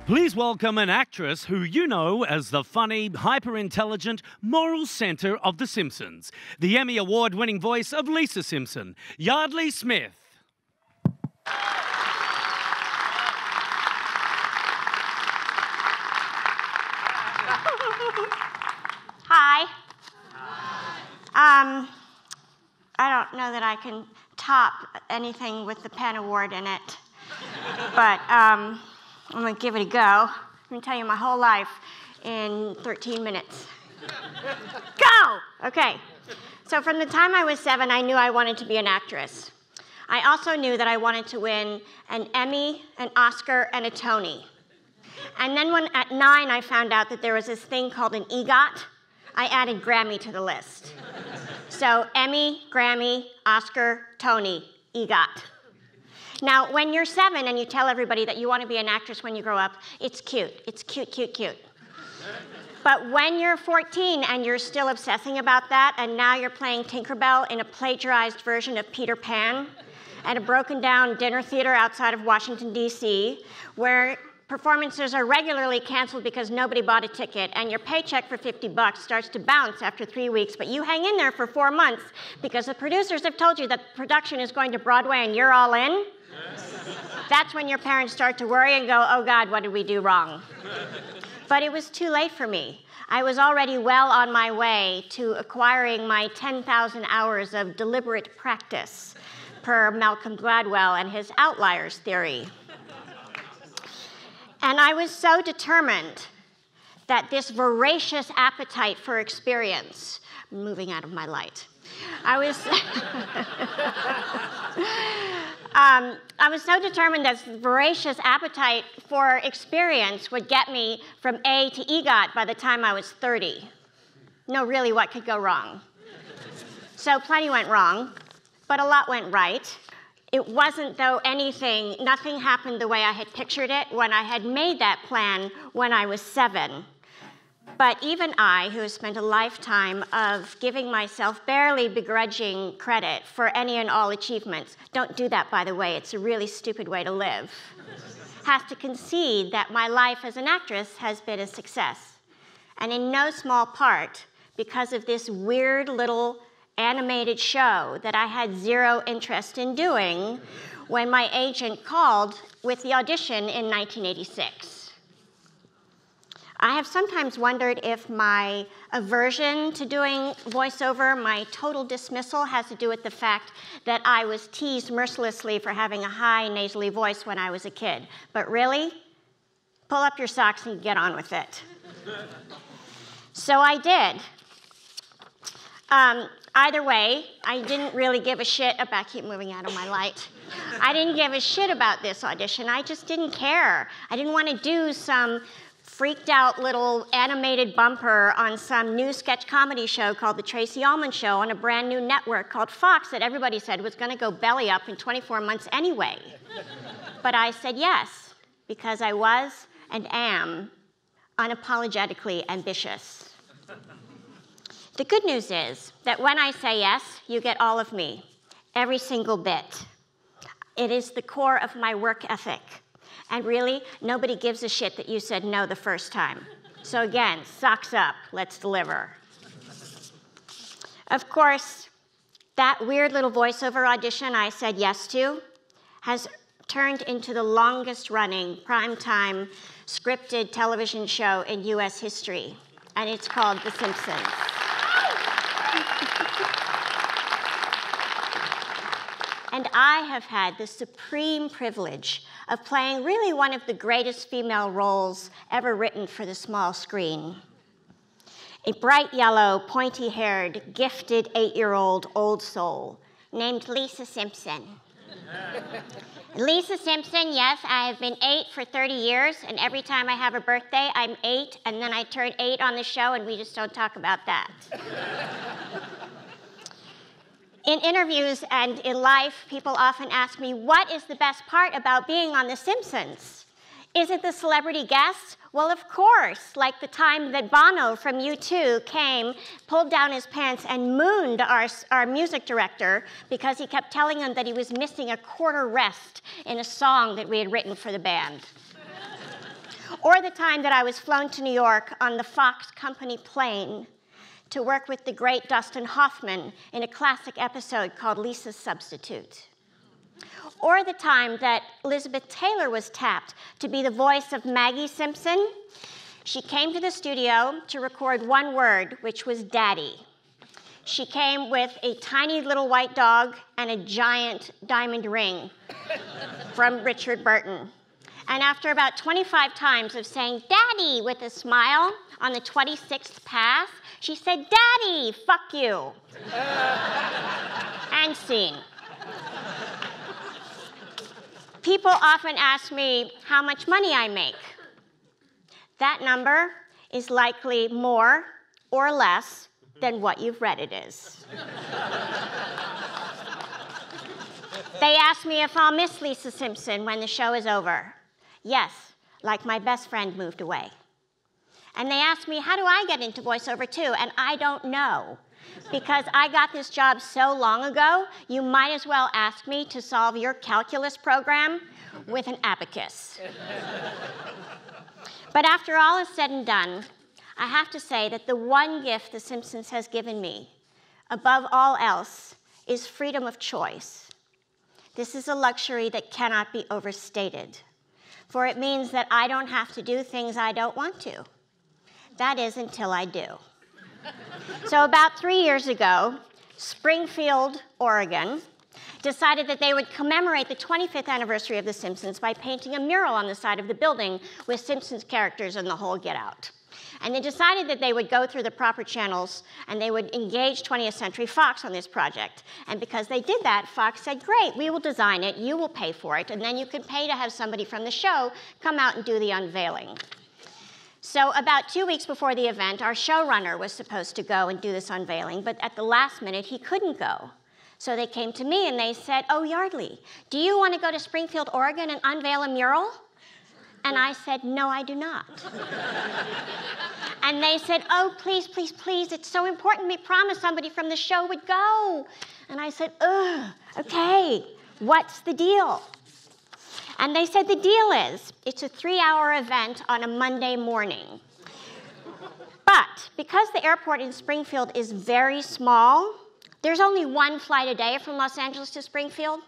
Please welcome an actress who you know as the funny, hyper-intelligent, moral center of The Simpsons, the Emmy Award-winning voice of Lisa Simpson, Yeardley Smith. Hi. I don't know that I can top anything with the Penn Award in it, but I'm gonna give it a go. I'm gonna tell you my whole life in 13 minutes. Go! Okay. So from the time I was 7, I knew I wanted to be an actress. I also knew that I wanted to win an Emmy, an Oscar, and a Tony. And then when at 9 I found out that there was this thing called an EGOT, I added Grammy to the list. So Emmy, Grammy, Oscar, Tony, EGOT. Now, when you're 7 and you tell everybody that you want to be an actress when you grow up, it's cute. It's cute, cute, cute. But when you're 14 and you're still obsessing about that, and now you're playing Tinkerbell in a plagiarized version of Peter Pan at a broken-down dinner theater outside of Washington, D.C., where performances are regularly canceled because nobody bought a ticket, and your paycheck for $50 starts to bounce after 3 weeks, but you hang in there for 4 months because the producers have told you that the production is going to Broadway and you're all in. That's when your parents start to worry and go, oh God, what did we do wrong? But it was too late for me. I was already well on my way to acquiring my 10,000 hours of deliberate practice per Malcolm Gladwell and his outliers theory. And I was so determined that this voracious appetite for experience, moving out of my light, I was so determined that this voracious appetite for experience would get me from A to EGOT by the time I was 30. No, really, what could go wrong? So plenty went wrong, but a lot went right. It wasn't, though, nothing happened the way I had pictured it when I had made that plan when I was 7. But even I, who has spent a lifetime of giving myself barely begrudging credit for any and all achievements, don't do that, by the way, it's a really stupid way to live, has to concede that my life as an actress has been a success. And in no small part because of this weird little animated show that I had zero interest in doing when my agent called with the audition in 1986. I have sometimes wondered if my aversion to doing voiceover, my total dismissal, has to do with the fact that I was teased mercilessly for having a high nasally voice when I was a kid. But really, pull up your socks and get on with it. So I did. Either way, I didn't really give a shit about, keep moving out of my light. I didn't give a shit about this audition. I just didn't care. I didn't want to do some freaked out little animated bumper on some new sketch comedy show called The Tracy Ullman Show on a brand new network called Fox that everybody said was going to go belly up in 24 months anyway. But I said yes, because I was and am unapologetically ambitious. The good news is that when I say yes, you get all of me, every single bit. It is the core of my work ethic. And really, nobody gives a shit that you said no the first time. So again, socks up, let's deliver. Of course, that weird little voiceover audition I said yes to has turned into the longest running primetime scripted television show in US history. And it's called The Simpsons. And I have had the supreme privilege of playing really one of the greatest female roles ever written for the small screen. A bright yellow, pointy-haired, gifted 8-year-old old soul named Lisa Simpson. Lisa Simpson, yes, I have been 8 for 30 years, and every time I have a birthday, I'm 8, and then I turn 8 on the show, and we just don't talk about that. In interviews and in life, people often ask me, what is the best part about being on The Simpsons? Is it the celebrity guests? Well, of course, like the time that Bono from U2 came, pulled down his pants, and mooned our music director because he kept telling him that he was missing a quarter rest in a song that we had written for the band. Or the time that I was flown to New York on the Fox Company plane to work with the great Dustin Hoffman in a classic episode called Lisa's Substitute. Or the time that Elizabeth Taylor was tapped to be the voice of Maggie Simpson. She came to the studio to record one word, which was daddy. She came with a tiny little white dog and a giant diamond ring from Richard Burton. And after about 25 times of saying daddy with a smile on the 26th pass, she said, daddy, fuck you. And scene. People often ask me how much money I make. That number is likely more or less than what you've read it is. They ask me if I'll miss Lisa Simpson when the show is over. Yes, like my best friend moved away. And they ask me, how do I get into voiceover too? And I don't know. Because I got this job so long ago, you might as well ask me to solve your calculus program with an abacus. But after all is said and done, I have to say that the one gift The Simpsons has given me, above all else, is freedom of choice. This is a luxury that cannot be overstated, for it means that I don't have to do things I don't want to. That is, until I do. So about 3 years ago, Springfield, Oregon, decided that they would commemorate the 25th anniversary of The Simpsons by painting a mural on the side of the building with Simpsons characters and the whole get out. And they decided that they would go through the proper channels and they would engage 20th Century Fox on this project. And because they did that, Fox said, great, we will design it, you will pay for it, and then you can pay to have somebody from the show come out and do the unveiling. So about 2 weeks before the event, our showrunner was supposed to go and do this unveiling, but at the last minute, he couldn't go. So they came to me and they said, oh, Yeardley, do you want to go to Springfield, Oregon and unveil a mural? And I said, no, I do not. And they said, oh, please, please, please, it's so important. We promised somebody from the show would go. And I said, ugh, okay, what's the deal? And they said, the deal is, it's a 3-hour event on a Monday morning. But because the airport in Springfield is very small, there's only one flight a day from Los Angeles to Springfield,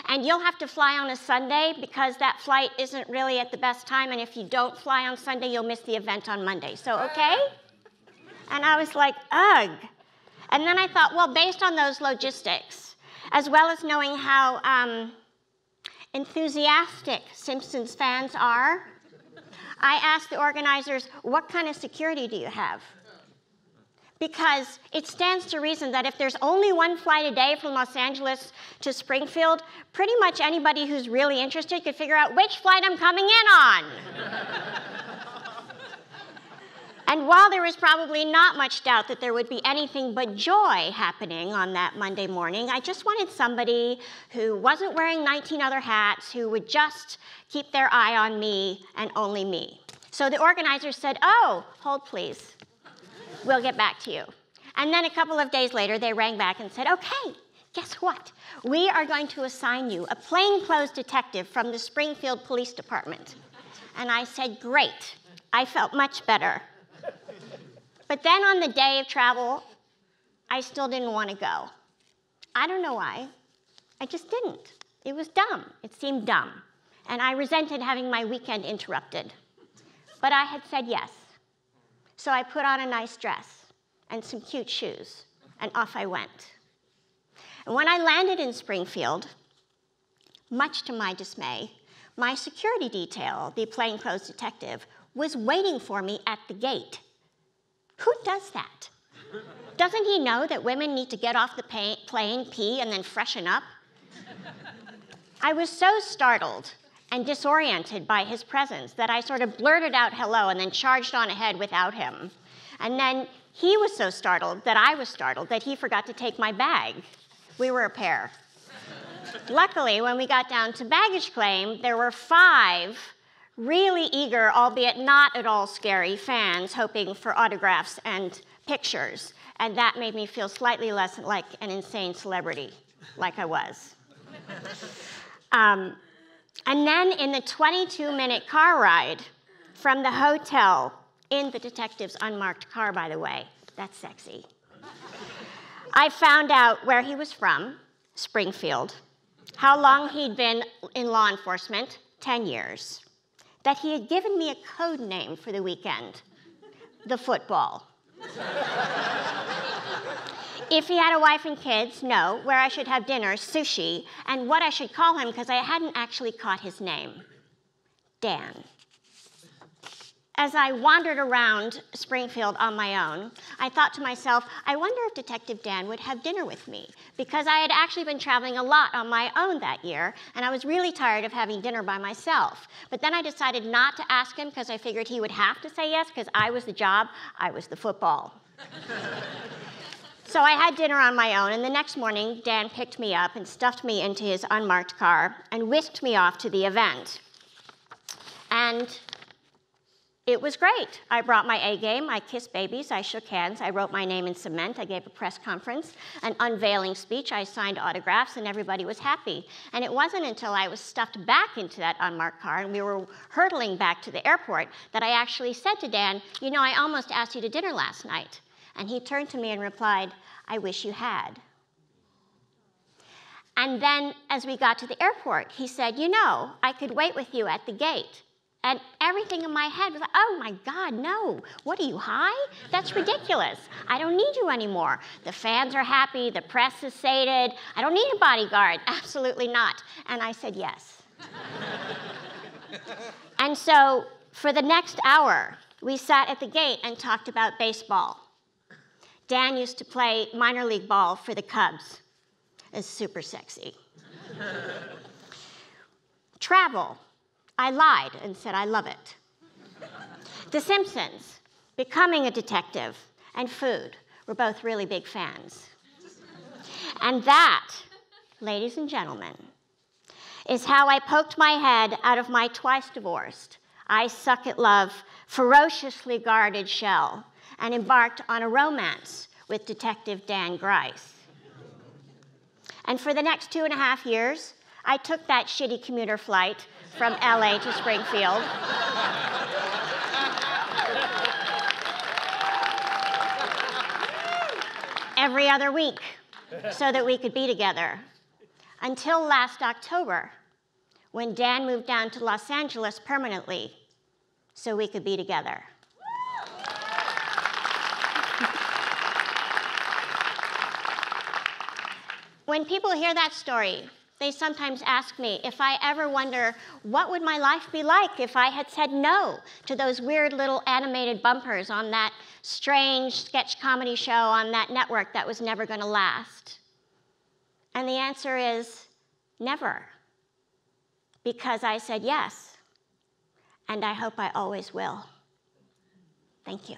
and you'll have to fly on a Sunday because that flight isn't really at the best time, and if you don't fly on Sunday, you'll miss the event on Monday. So, okay? And I was like, ugh. And then I thought, well, based on those logistics, as well as knowing how enthusiastic Simpsons fans are, I asked the organizers, what kind of security do you have? Because it stands to reason that if there's only one flight a day from Los Angeles to Springfield, pretty much anybody who's really interested could figure out which flight I'm coming in on. And while there was probably not much doubt that there would be anything but joy happening on that Monday morning, I just wanted somebody who wasn't wearing 19 other hats, who would just keep their eye on me and only me. So the organizers said, oh, hold please. We'll get back to you. And then a couple of days later, they rang back and said, okay, guess what? We are going to assign you a plainclothes detective from the Springfield Police Department. And I said, great. I felt much better. But then on the day of travel, I still didn't want to go. I don't know why. I just didn't. It was dumb. It seemed dumb. And I resented having my weekend interrupted. But I had said yes. So I put on a nice dress and some cute shoes, and off I went. And when I landed in Springfield, much to my dismay, my security detail, the plainclothes detective, was waiting for me at the gate. Who does that? Doesn't he know that women need to get off the plane, pee, and then freshen up? I was so startled and disoriented by his presence that I sort of blurted out hello and then charged on ahead without him. And then he was so startled that I was startled that he forgot to take my bag. We were a pair. Luckily, when we got down to baggage claim, there were 5 really eager, albeit not at all scary, fans hoping for autographs and pictures. And that made me feel slightly less like an insane celebrity, like I was. And then in the 22-minute car ride from the hotel in the detective's unmarked car, by the way. That's sexy. I found out where he was from, Springfield, how long he'd been in law enforcement, 10 years, that he had given me a code name for the weekend, the football. If he had a wife and kids, no, where I should have dinner, sushi, and what I should call him, because I hadn't actually caught his name, Dan. As I wandered around Springfield on my own, I thought to myself, I wonder if Detective Dan would have dinner with me, because I had actually been traveling a lot on my own that year, and I was really tired of having dinner by myself. But then I decided not to ask him, because I figured he would have to say yes, because I was the job, I was the football. So I had dinner on my own, and the next morning, Dan picked me up and stuffed me into his unmarked car and whisked me off to the event. And it was great. I brought my A game, I kissed babies, I shook hands, I wrote my name in cement, I gave a press conference, an unveiling speech, I signed autographs, and everybody was happy. And it wasn't until I was stuffed back into that unmarked car and we were hurtling back to the airport that I actually said to Dan, you know, I almost asked you to dinner last night. And he turned to me and replied, I wish you had. And then as we got to the airport, he said, you know, I could wait with you at the gate. And everything in my head was like, oh my God, no. What are you, high? That's ridiculous. I don't need you anymore. The fans are happy, the press is sated. I don't need a bodyguard. Absolutely not. And I said yes. And so for the next hour, we sat at the gate and talked about baseball. Dan used to play minor league ball for the Cubs. It's super sexy. Travel. I lied and said I love it. The Simpsons, becoming a detective, and food were both really big fans. And that, ladies and gentlemen, is how I poked my head out of my twice-divorced, I-suck-at-love, ferociously guarded shell and embarked on a romance with Detective Dan Grice. And for the next 2.5 years, I took that shitty commuter flight from LA to Springfield. Every other week, so that we could be together. Until last October, when Dan moved down to Los Angeles permanently, so we could be together. When people hear that story, they sometimes ask me if I ever wonder what would my life be like if I had said no to those weird little animated bumpers on that strange sketch comedy show on that network that was never going to last. And the answer is never, because I said yes, and I hope I always will. Thank you.